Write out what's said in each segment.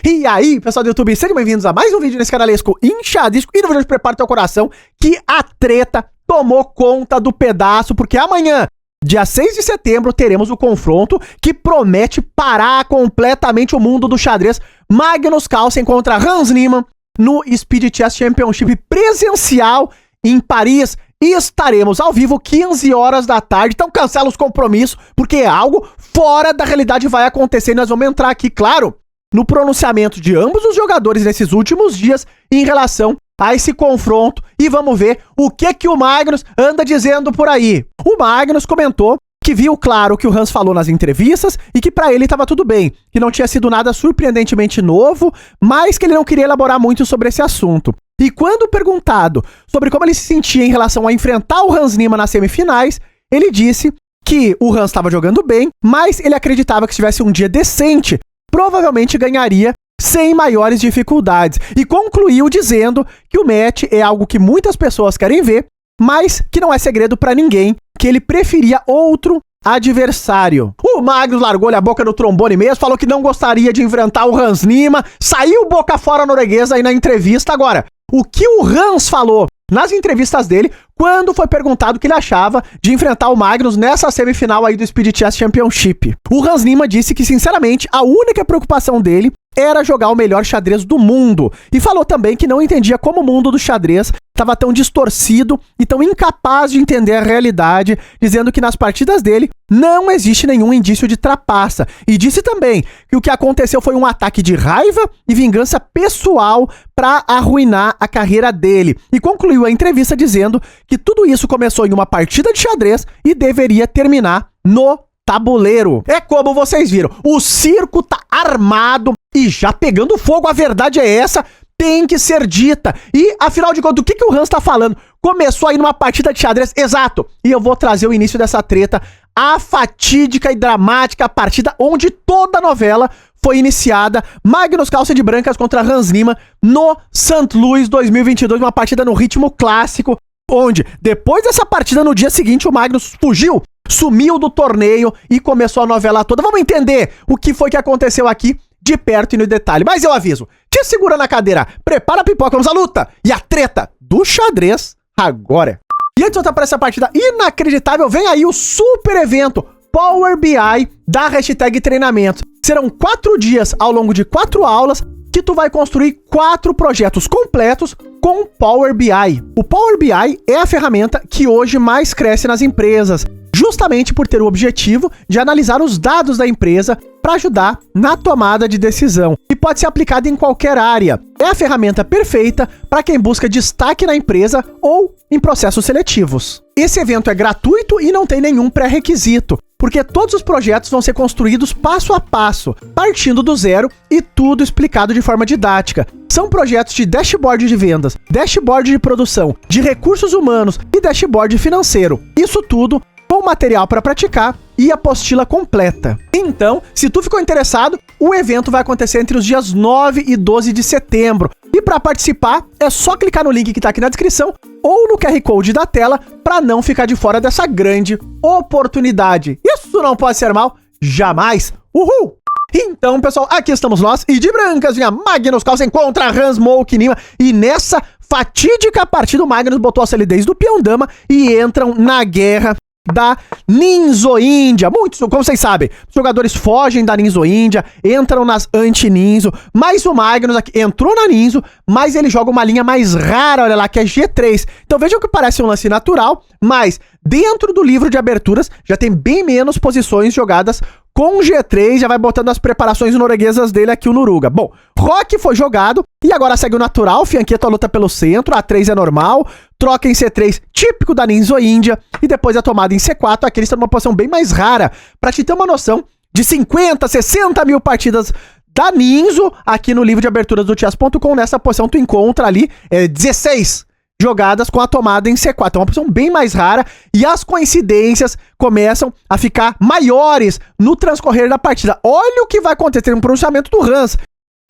E aí, pessoal do YouTube, sejam bem-vindos a mais um vídeo nesse canalesco inchadisco. E no vídeo de Prepara Teu Coração, que a treta tomou conta do pedaço, porque amanhã, dia 6 de setembro, teremos o confronto que promete parar completamente o mundo do xadrez. Magnus Carlsen contra Hans Niemann no Speed Chess Championship presencial em Paris. E estaremos ao vivo 15 horas da tarde, então cancela os compromissos, porque algo fora da realidade vai acontecer. E nós vamos entrar aqui, claro, no pronunciamento de ambos os jogadores nesses últimos dias em relação a esse confronto. E vamos ver o que o Magnus anda dizendo por aí. O Magnus comentou que viu, claro, o que o Hans falou nas entrevistas e que pra ele estava tudo bem, que não tinha sido nada surpreendentemente novo, mas que ele não queria elaborar muito sobre esse assunto. E quando perguntado sobre como ele se sentia em relação a enfrentar o Hans Niemann nas semifinais, ele disse que o Hans estava jogando bem, mas ele acreditava que se tivesse um dia decente, provavelmente ganharia sem maiores dificuldades. E concluiu dizendo que o match é algo que muitas pessoas querem ver, mas que não é segredo pra ninguém, que ele preferia outro adversário. O Magnus largou-lhe a boca no trombone mesmo, falou que não gostaria de enfrentar o Hans Niemann, saiu boca fora norueguesa aí na entrevista. Agora, o que o Hans falou nas entrevistas dele, quando foi perguntado o que ele achava de enfrentar o Magnus nessa semifinal aí do Speed Chess Championship. O Hans Niemann disse que, sinceramente, a única preocupação dele era jogar o melhor xadrez do mundo. E falou também que não entendia como o mundo do xadrez estava tão distorcido e tão incapaz de entender a realidade, dizendo que nas partidas dele não existe nenhum indício de trapaça. E disse também que o que aconteceu foi um ataque de raiva e vingança pessoal para arruinar a carreira dele. E concluiu a entrevista dizendo que tudo isso começou em uma partida de xadrez e deveria terminar no tabuleiro. É como vocês viram, o circo tá armado e já pegando fogo. A verdade é essa, tem que ser dita. E, afinal de contas, do que o Hans tá falando? Começou aí numa partida de xadrez, exato. E eu vou trazer o início dessa treta, a fatídica e dramática partida onde toda a novela foi iniciada. Magnus Carlsen de brancas contra Hans Niemann no St. Louis 2022, uma partida no ritmo clássico, onde, depois dessa partida, no dia seguinte, o Magnus fugiu, sumiu do torneio e começou a novela toda. Vamos entender o que foi que aconteceu aqui de perto e no detalhe. Mas eu aviso, te segura na cadeira, prepara a pipoca, vamos à luta e a treta do xadrez agora. E antes de voltar para essa partida inacreditável, vem aí o super evento Power BI da hashtag treinamentos. Serão 4 dias ao longo de 4 aulas que tu vai construir 4 projetos completos com Power BI. O Power BI é a ferramenta que hoje mais cresce nas empresas, justamente por ter o objetivo de analisar os dados da empresa para ajudar na tomada de decisão. E pode ser aplicada em qualquer área. É a ferramenta perfeita para quem busca destaque na empresa ou em processos seletivos. Esse evento é gratuito e não tem nenhum pré-requisito, porque todos os projetos vão ser construídos passo a passo, partindo do zero e tudo explicado de forma didática. São projetos de dashboard de vendas, dashboard de produção, de recursos humanos e dashboard financeiro. Isso tudo com material para praticar e apostila completa. Então, se tu ficou interessado, o evento vai acontecer entre os dias 9 e 12 de setembro. E para participar, é só clicar no link que está aqui na descrição ou no QR Code da tela para não ficar de fora dessa grande oportunidade. Isso não pode ser mal, jamais. Uhul! Então, pessoal, aqui estamos nós, e de brancas vinha Magnus Carlsen contra Hans Niemann. E nessa fatídica partida, o Magnus botou a solidez do peão-dama e entram na guerra da Ninzo-Índia. Muitos, como vocês sabem, os jogadores fogem da Ninzo-Índia, entram nas anti-Ninzo, mas o Magnus aqui entrou na Ninzo, mas ele joga uma linha mais rara, olha lá, que é G3. Então vejam que parece um lance natural, mas dentro do livro de aberturas já tem bem menos posições jogadas com G3, já vai botando as preparações norueguesas dele aqui, o Noruga. Bom, Roque foi jogado e agora segue o natural, Fianchetto luta pelo centro, A3 é normal, troca em C3, típico da Ninzo-Índia, e depois a tomada em C4, aqui eles estão numa posição bem mais rara. Pra te ter uma noção, de 50, 60 mil partidas da Ninzo, aqui no livro de aberturas do chess.com, nessa posição tu encontra ali 16 jogadas com a tomada em C4. É uma posição bem mais rara e as coincidências começam a ficar maiores no transcorrer da partida. Olha o que vai acontecer no pronunciamento do Hans,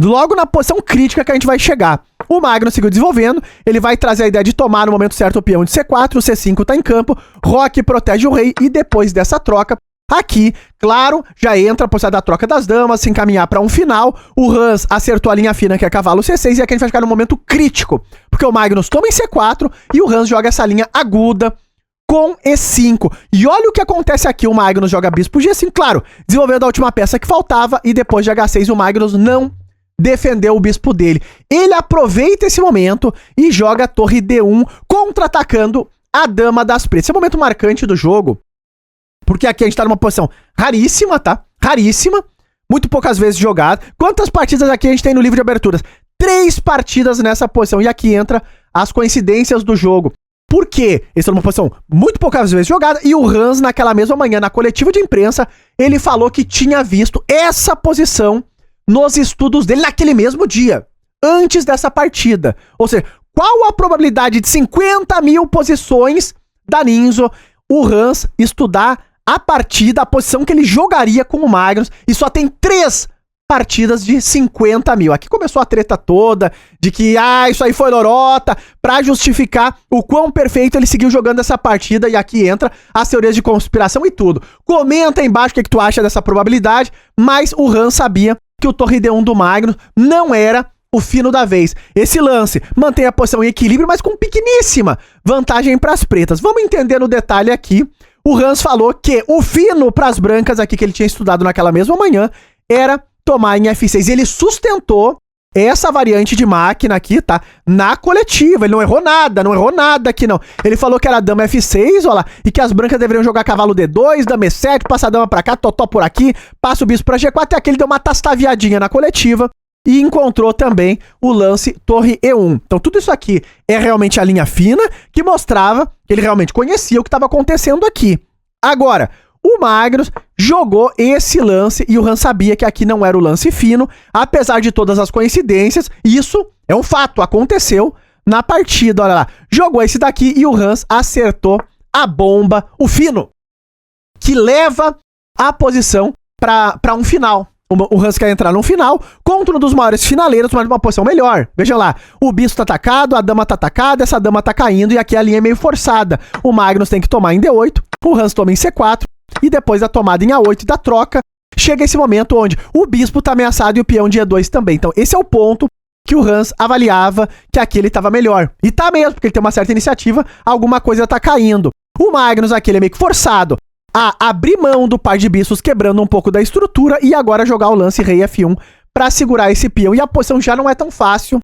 logo na posição crítica que a gente vai chegar. O Magnus seguiu desenvolvendo, ele vai trazer a ideia de tomar no momento certo o peão de C4, o C5 tá em campo, Roque protege o rei e depois dessa troca, Aqui, claro, já entra a possibilidade da troca das damas, se encaminhar para um final. O Hans acertou a linha fina, que é cavalo C6, e aqui a gente vai ficar num momento crítico, porque o Magnus toma em C4 e o Hans joga essa linha aguda com E5. E olha o que acontece aqui, o Magnus joga bispo G5, claro, desenvolvendo a última peça que faltava, e depois de H6 o Magnus não defendeu o bispo dele. Ele aproveita esse momento e joga a torre D1, contra-atacando a dama das pretas. Esse é o momento marcante do jogo, porque aqui a gente tá numa posição raríssima, tá? Raríssima, muito poucas vezes jogada. Quantas partidas aqui a gente tem no livro de aberturas? 3 partidas nessa posição, e aqui entra as coincidências do jogo. Por quê? Eles estão numa posição muito poucas vezes jogada, e o Hans, naquela mesma manhã, na coletiva de imprensa, ele falou que tinha visto essa posição nos estudos dele naquele mesmo dia, antes dessa partida. Ou seja, qual a probabilidade de 50 mil posições da Ninzo, o Hans estudar a partida, a posição que ele jogaria com o Magnus, e só tem 3 partidas de 50 mil. Aqui começou a treta toda, de que, isso aí foi lorota, pra justificar o quão perfeito ele seguiu jogando essa partida, e aqui entra as teorias de conspiração e tudo. Comenta aí embaixo o que tu acha dessa probabilidade, mas o Hans sabia que o torre D1 do Magnus não era o fino da vez. Esse lance mantém a posição em equilíbrio, mas com pequeníssima vantagem para as pretas. Vamos entender no detalhe aqui. O Hans falou que o fino para as brancas aqui, que ele tinha estudado naquela mesma manhã, era tomar em F6. Ele sustentou essa variante de máquina aqui, tá? Na coletiva. Ele não errou nada aqui, não. Ele falou que era dama F6, ó lá, e que as brancas deveriam jogar cavalo D2, dama E7, passa a dama pra cá, totó por aqui, passa o bispo pra G4, até aqui ele deu uma tastaviadinha na coletiva e encontrou também o lance torre E1. Então tudo isso aqui é realmente a linha fina, que mostrava que ele realmente conhecia o que estava acontecendo aqui. Agora, o Magnus jogou esse lance e o Hans sabia que aqui não era o lance fino, apesar de todas as coincidências. Isso é um fato, aconteceu na partida, olha lá. Jogou esse daqui e o Hans acertou a bomba, o fino, que leva a posição para um final. O Hans quer entrar num final contra um dos maiores finaleiros, mas numa posição melhor. Veja lá, o bispo tá atacado, a dama tá atacada, essa dama tá caindo e aqui a linha é meio forçada. O Magnus tem que tomar em D8, o Hans toma em C4 e depois da tomada em A8 e da troca, chega esse momento onde o bispo tá ameaçado e o peão de E2 também. Então esse é o ponto que o Hans avaliava que aqui ele tava melhor. E tá mesmo, porque ele tem uma certa iniciativa, alguma coisa tá caindo. O Magnus aqui ele é meio que forçado a abrir mão do par de bispos, quebrando um pouco da estrutura, e agora jogar o lance rei F1 para segurar esse peão. E a posição já não é tão fácil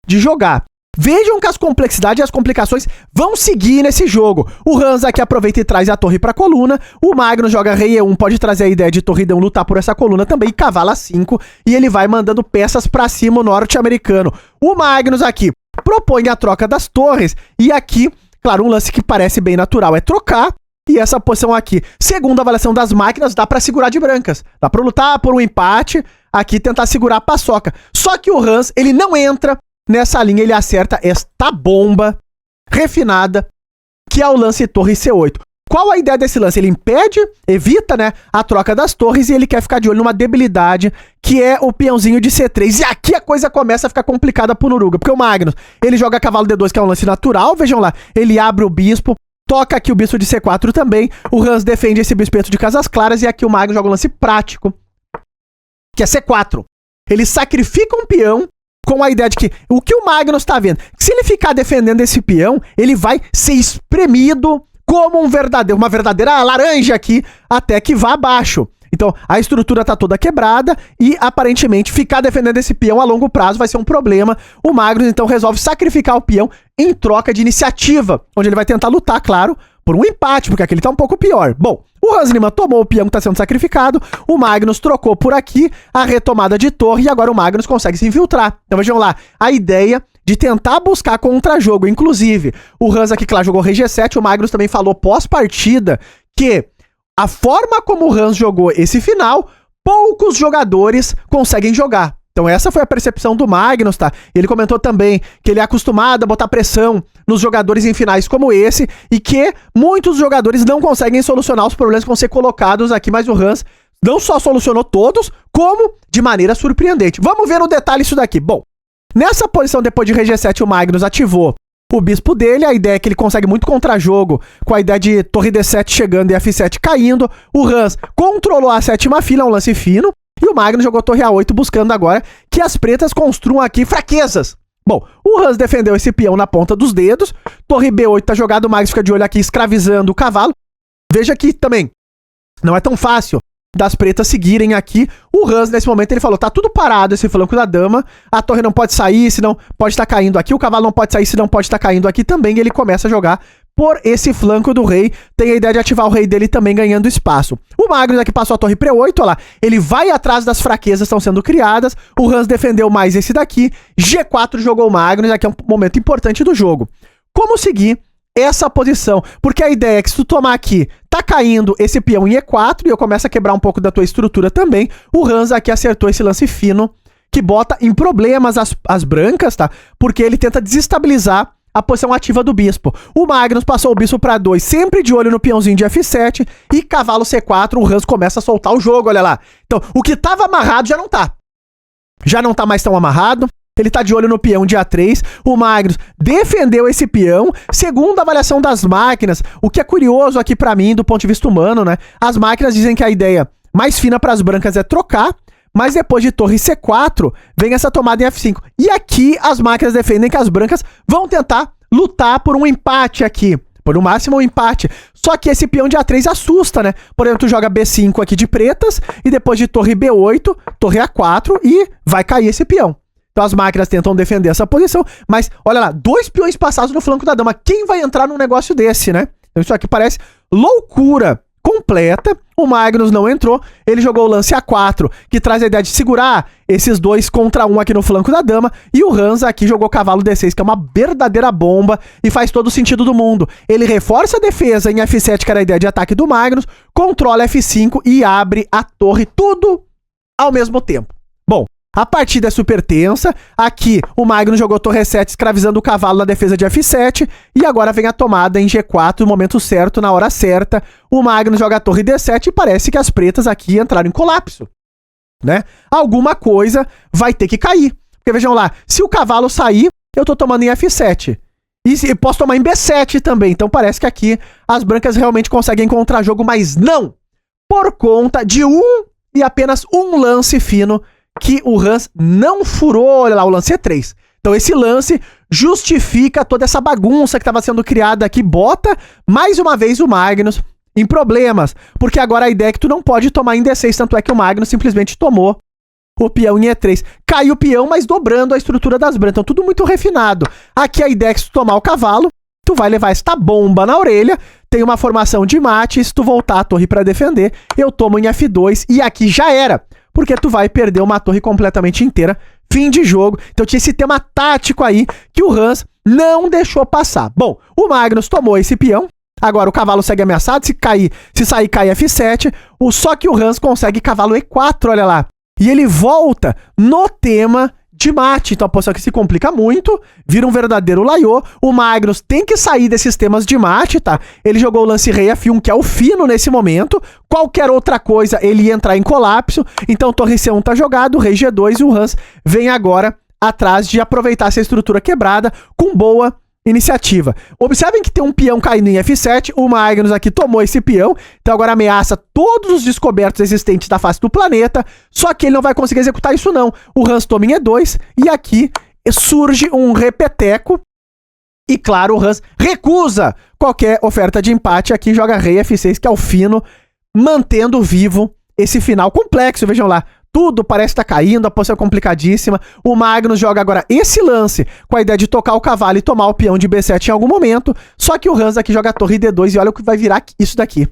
de jogar. Vejam que as complexidades e as complicações vão seguir nesse jogo. O Hans aqui aproveita e traz a torre para a coluna. O Magnus joga rei E1, pode trazer a ideia de torre D1 lutar por essa coluna também, e cavalo A5, e ele vai mandando peças para cima o norte-americano. O Magnus aqui propõe a troca das torres, e aqui, claro, um lance que parece bem natural é trocar. E essa posição aqui, segundo a avaliação das máquinas, dá pra segurar de brancas. Dá pra lutar por um empate, aqui tentar segurar a paçoca. Só que o Hans, ele não entra nessa linha, ele acerta esta bomba refinada, que é o lance torre C8. Qual a ideia desse lance? Ele impede, evita, né, a troca das torres, e ele quer ficar de olho numa debilidade, que é o peãozinho de C3. E aqui a coisa começa a ficar complicada pro Noruga, porque o Magnus, ele joga cavalo D2, que é um lance natural, vejam lá, ele abre o bispo, toca aqui o bispo de C4 também, o Hans defende esse bispeto de casas claras, e aqui o Magnus joga um lance prático, que é C4. Ele sacrifica um peão com a ideia de que o que o Magnus tá vendo, se ele ficar defendendo esse peão, ele vai ser espremido como uma verdadeira laranja aqui, até que vá abaixo. Então, a estrutura tá toda quebrada e, aparentemente, ficar defendendo esse peão a longo prazo vai ser um problema. O Magnus, então, resolve sacrificar o peão em troca de iniciativa, onde ele vai tentar lutar, claro, por um empate, porque aqui ele tá um pouco pior. Bom, o Hans Niemann tomou o peão que tá sendo sacrificado, o Magnus trocou por aqui a retomada de torre, e agora o Magnus consegue se infiltrar. Então, vejam lá, a ideia de tentar buscar contra-jogo. Inclusive, o Hans aqui, claro, jogou rei G7, o Magnus também falou pós-partida que a forma como o Hans jogou esse final, poucos jogadores conseguem jogar. Então essa foi a percepção do Magnus, tá? Ele comentou também que ele é acostumado a botar pressão nos jogadores em finais como esse, e que muitos jogadores não conseguem solucionar os problemas que vão ser colocados aqui, mas o Hans não só solucionou todos, como de maneira surpreendente. Vamos ver no detalhe isso daqui. Bom, nessa posição depois de rei G7, o Magnus ativou o bispo dele. A ideia é que ele consegue muito contra-jogo com a ideia de torre D7 chegando e F7 caindo. O Hans controlou a sétima fila, um lance fino. E o Magnus jogou torre A8 buscando agora que as pretas construam aqui fraquezas. Bom, o Hans defendeu esse peão na ponta dos dedos. Torre B8 tá jogado, o Magnus fica de olho aqui escravizando o cavalo. Veja que também não é tão fácil das pretas seguirem aqui. O Hans, nesse momento, ele falou, tá tudo parado esse flanco da dama, a torre não pode sair, senão pode estar caindo aqui, o cavalo não pode sair, senão pode estar caindo aqui também, e ele começa a jogar por esse flanco do rei, tem a ideia de ativar o rei dele também ganhando espaço. O Magnus aqui passou a torre P8, olha lá, ele vai atrás das fraquezas que estão sendo criadas, o Hans defendeu mais esse daqui, G4 jogou o Magnus, aqui é um momento importante do jogo. Como seguir essa posição? Porque a ideia é que se tu tomar aqui, tá caindo esse peão em E4 e eu começo a quebrar um pouco da tua estrutura também. O Hans aqui acertou esse lance fino que bota em problemas as brancas, tá? Porque ele tenta desestabilizar a posição ativa do bispo. O Magnus passou o bispo para 2, sempre de olho no peãozinho de F7 e cavalo C4, o Hans começa a soltar o jogo, olha lá. Então, o que tava amarrado já não tá. Já não tá mais tão amarrado. Ele tá de olho no peão de A3, o Magnus defendeu esse peão, segundo a avaliação das máquinas, o que é curioso aqui pra mim, do ponto de vista humano, né? As máquinas dizem que a ideia mais fina para as brancas é trocar, mas depois de torre C4, vem essa tomada em F5. E aqui as máquinas defendem que as brancas vão tentar lutar por um empate aqui, por no máximo um empate. Só que esse peão de A3 assusta, né? Por exemplo, tu joga B5 aqui de pretas, e depois de torre B8, torre A4, e vai cair esse peão. Então as máquinas tentam defender essa posição, mas olha lá, 2 peões passados no flanco da dama. Quem vai entrar num negócio desse, né? Então isso aqui parece loucura completa. O Magnus não entrou, ele jogou o lance A4, que traz a ideia de segurar esses 2 contra 1 aqui no flanco da dama, e o Hans aqui jogou cavalo D6, que é uma verdadeira bomba, e faz todo o sentido do mundo. Ele reforça a defesa em F7, que era a ideia de ataque do Magnus, controla F5 e abre a torre, tudo ao mesmo tempo. Bom, a partida é super tensa. Aqui o Magnus jogou torre 7 escravizando o cavalo na defesa de F7. E agora vem a tomada em G4 no momento certo, na hora certa. O Magnus joga a torre D7 e parece que as pretas aqui entraram em colapso, né? Alguma coisa vai ter que cair. Porque vejam lá, se o cavalo sair, eu tô tomando em F7. E posso tomar em B7 também. Então parece que aqui as brancas realmente conseguem encontrar jogo, mas não! Por conta de e apenas um lance fino que o Hans não furou, olha lá, o lance E3. Então esse lance justifica toda essa bagunça que estava sendo criada aqui, bota mais uma vez o Magnus em problemas, porque agora a ideia é que tu não pode tomar em D6, tanto é que o Magnus simplesmente tomou o peão em E3. Caiu o peão, mas dobrando a estrutura das brancas, então tudo muito refinado. Aqui a ideia é que se tu tomar o cavalo, tu vai levar esta bomba na orelha, tem uma formação de mate, se tu voltar a torre para defender, eu tomo em F2 e aqui já era. Porque tu vai perder uma torre completamente inteira, fim de jogo. Então tinha esse tema tático aí que o Hans não deixou passar. Bom, o Magnus tomou esse peão, agora o cavalo segue ameaçado, se sair cai F7, só que o Hans consegue cavalo E4, olha lá. E ele volta no tema de mate, então a posição que se complica muito, vira um verdadeiro laiô. O Magnus tem que sair desses temas de mate, tá? Ele jogou o lance rei F1, que é o fino nesse momento. Qualquer outra coisa, ele ia entrar em colapso. Então torre C1 tá jogado, rei G2 e o Hans vem agora atrás de aproveitar essa estrutura quebrada com boa iniciativa. Observem que tem um peão caindo em F7, o Magnus aqui tomou esse peão, então agora ameaça todos os descobertos existentes da face do planeta, só que ele não vai conseguir executar isso não. O Hans toma em E2 e aqui surge um repeteco e claro, o Hans recusa qualquer oferta de empate, aqui joga rei F6, que é o fino, mantendo vivo esse final complexo, vejam lá. Tudo parece estar caindo, a posição é complicadíssima. O Magnus joga agora esse lance com a ideia de tocar o cavalo e tomar o peão de B7 em algum momento. Só que o Hans aqui joga a torre D2 e olha o que vai virar isso daqui.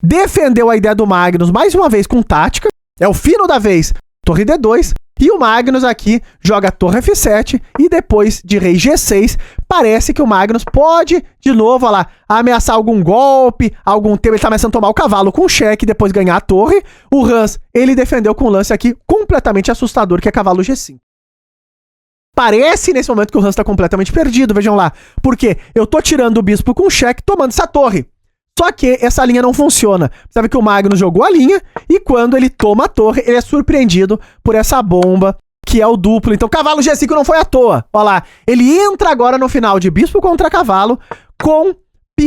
Defendeu a ideia do Magnus mais uma vez com tática. É o fino da vez, torre D2. E o Magnus aqui joga a torre F7 e depois de rei G6, parece que o Magnus pode, de novo, olha lá, ameaçar algum golpe, algum tempo. Ele tá começando a tomar o cavalo com cheque, depois ganhar a torre. O Hans, ele defendeu com um lance aqui completamente assustador, que é cavalo G5. Parece nesse momento que o Hans tá completamente perdido, vejam lá. Porque eu tô tirando o bispo com cheque, tomando essa torre. Só que essa linha não funciona. Sabe que o Magnus jogou a linha e quando ele toma a torre, ele é surpreendido por essa bomba que é o duplo. Então cavalo G5 não foi à toa. Olha lá, ele entra agora no final de bispo contra cavalo com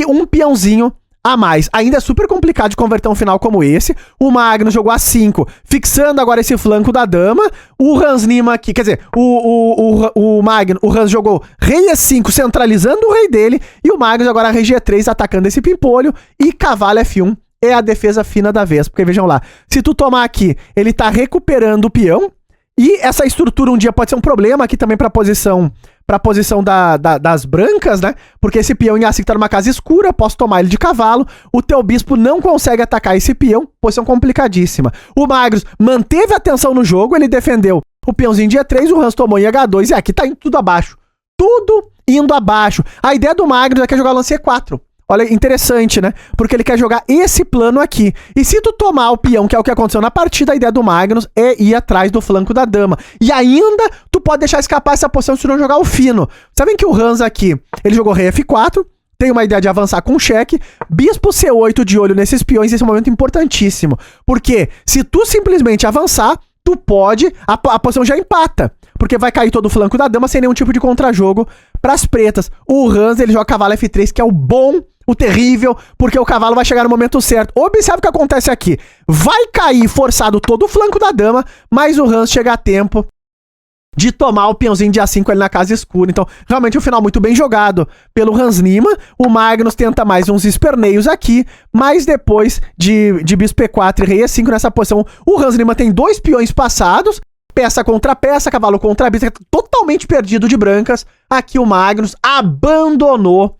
um peãozinho a mais. Ainda é super complicado de converter um final como esse. O Magnus jogou A5, fixando agora esse flanco da dama. O Hans Lima aqui, quer dizer, o Hans jogou rei E5, centralizando o rei dele. E o Magnus agora rei G3, atacando esse pimpolho. E cavalo F1 é a defesa fina da vez. Porque vejam lá, se tu tomar aqui, ele tá recuperando o peão. E essa estrutura um dia pode ser um problema aqui também pra posição das brancas, né? Porque esse peão em A5 tá numa casa escura, posso tomar ele de cavalo. O teu bispo não consegue atacar esse peão, posição complicadíssima. O Magnus manteve a atenção no jogo, ele defendeu o peãozinho de E3, o Hans tomou em H2 e aqui tá indo tudo abaixo. Tudo indo abaixo. A ideia do Magnus é que é jogar lance E4. Olha, interessante, né? Porque ele quer jogar esse plano aqui. E se tu tomar o peão, que é o que aconteceu na partida, a ideia do Magnus é ir atrás do flanco da dama. E ainda, tu pode deixar escapar essa posição se tu não jogar o fino. Sabem que o Hans aqui, ele jogou rei F4, tem uma ideia de avançar com cheque, bispo C8 de olho nesses peões, esse é um momento importantíssimo. Porque se tu simplesmente avançar, tu pode, a posição já empata. Porque vai cair todo o flanco da dama sem nenhum tipo de contrajogo pras pretas. O Hans, ele joga cavalo F3, que é o bom, o terrível, porque o cavalo vai chegar no momento certo. Observe o que acontece aqui. Vai cair forçado todo o flanco da dama, mas o Hans chega a tempo de tomar o peãozinho de A5 ali na casa escura. Então, realmente um final muito bem jogado pelo Hans Lima. O Magnus tenta mais uns esperneios aqui, mas depois de bispo E4 e rei E5 nessa posição, o Hans Lima tem 2 peões passados, peça contra peça, cavalo contra bispo, totalmente perdido de brancas. Aqui o Magnus abandonou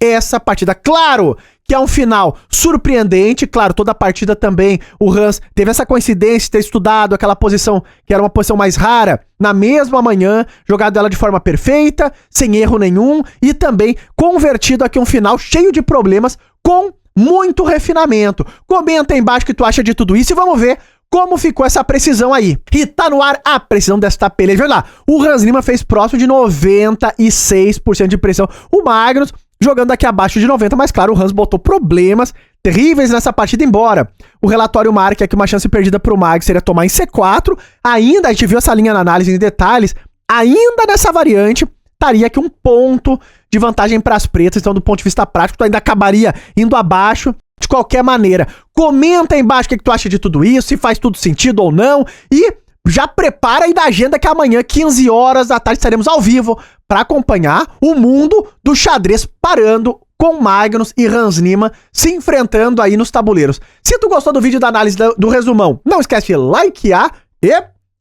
essa partida. Claro que é um final surpreendente, claro, toda a partida também, o Hans teve essa coincidência de ter estudado aquela posição, que era uma posição mais rara, na mesma manhã, jogado ela de forma perfeita, sem erro nenhum, e também convertido aqui um final cheio de problemas, com muito refinamento. Comenta aí embaixo o que tu acha de tudo isso e vamos ver como ficou essa precisão aí. E tá no ar a precisão desta peleja. Olha lá, o Hans Lima fez próximo de 96% de precisão. O Magnus jogando aqui abaixo de 90%, mas claro, o Hans botou problemas terríveis nessa partida, embora o relatório marque aqui uma chance perdida pro Magnus seria tomar em C4. Ainda, a gente viu essa linha na análise em detalhes, ainda nessa variante, estaria aqui um ponto de vantagem para as pretas, então do ponto de vista prático, tu ainda acabaria indo abaixo de qualquer maneira. Comenta aí embaixo o que tu acha de tudo isso, se faz tudo sentido ou não, e já prepara aí da agenda que amanhã, 15 horas da tarde, estaremos ao vivo para acompanhar o mundo do xadrez parando com Magnus e Hans Lima se enfrentando aí nos tabuleiros. Se tu gostou do vídeo da análise do resumão, não esquece de likear e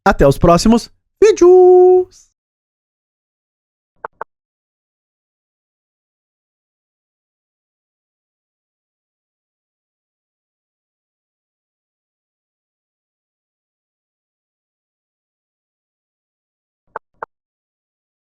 até os próximos vídeos!